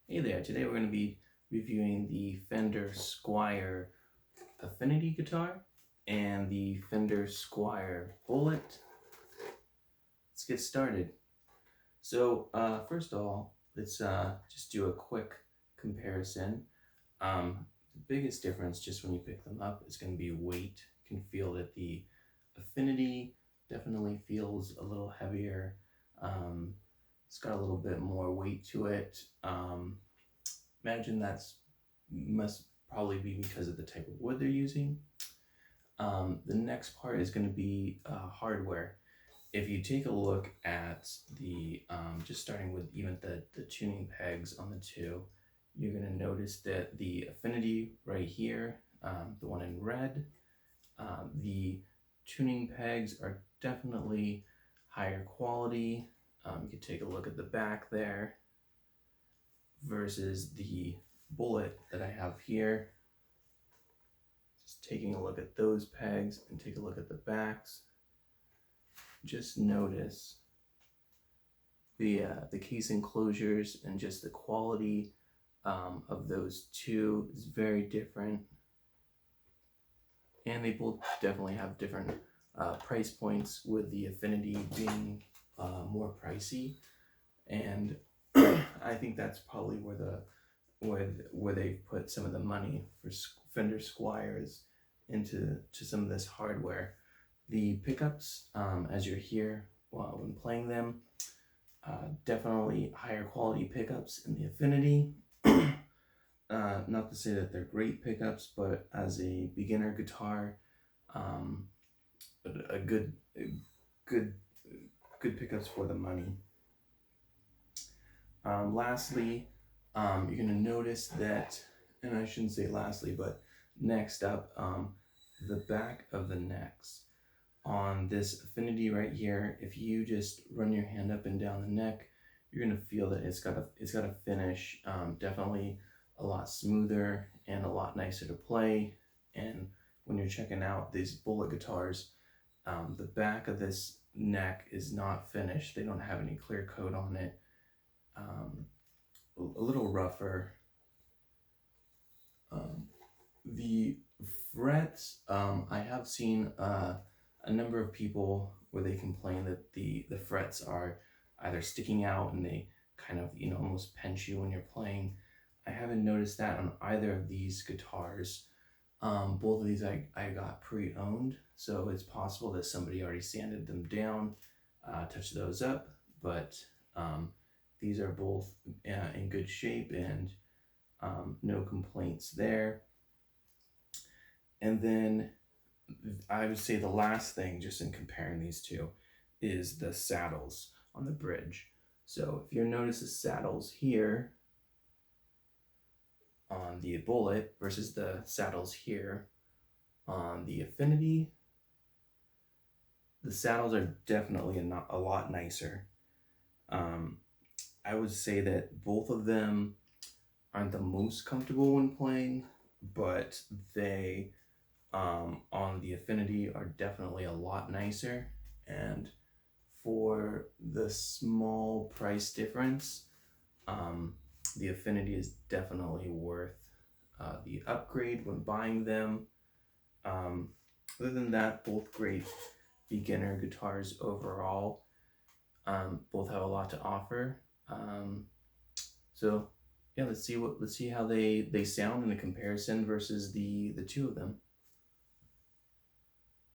Hey there, today we're going to be reviewing the Fender Squier Affinity guitar and the Fender Squier Bullet. Let's get started. So first of all, let's just do a quick comparison. The biggest difference just when you pick them up is going to be weight. You can feel that the Affinity definitely feels a little heavier. It's got a little bit more weight to it. Imagine that's must probably be because of the type of wood they're using. The next part is going to be hardware. If you take a look at the, just starting with even the tuning pegs on the two, you're going to notice that the Affinity right here, the one in red, the tuning pegs are definitely higher quality. You can take a look at the back there versus the Bullet that I have here. Just taking a look at those pegs and take a look at the backs. Just notice the case enclosures and just the quality of those two is very different. And they both definitely have different price points, with the Affinity being more pricey. And I think that's probably where they've put some of the money for Fender Squiers into some of this hardware. The pickups, as you're here when playing them, definitely higher quality pickups in the Affinity. Not to say that they're great pickups, but as a beginner guitar, a good pickups for the money. Lastly, you're going to notice that, and I shouldn't say lastly, but next up, the back of the necks. On this Affinity right here, if you just run your hand up and down the neck, you're going to feel that it's got a finish, definitely a lot smoother and a lot nicer to play. And when you're checking out these Bullet guitars, the back of this neck is not finished. They don't have any clear coat on it. A little rougher. The frets, I have seen a number of people where they complain that the frets are either sticking out and they kind of, almost pinch you when you're playing. I haven't noticed that on either of these guitars. Both of these I got pre-owned, so it's possible that somebody already sanded them down, touched those up, but these are both in good shape, and no complaints there. And then I would say the last thing, just in comparing these two, is the saddles on the bridge. So if you notice the saddles here on the Bullet versus the saddles here on the Affinity, the saddles are definitely a lot nicer. I would say that both of them aren't the most comfortable when playing, but they on the Affinity are definitely a lot nicer. And for the small price difference, the Affinity is definitely worth the upgrade when buying them. Other than that, both great beginner guitars overall. Both have a lot to offer. So yeah, let's see how they sound in a comparison versus the two of them.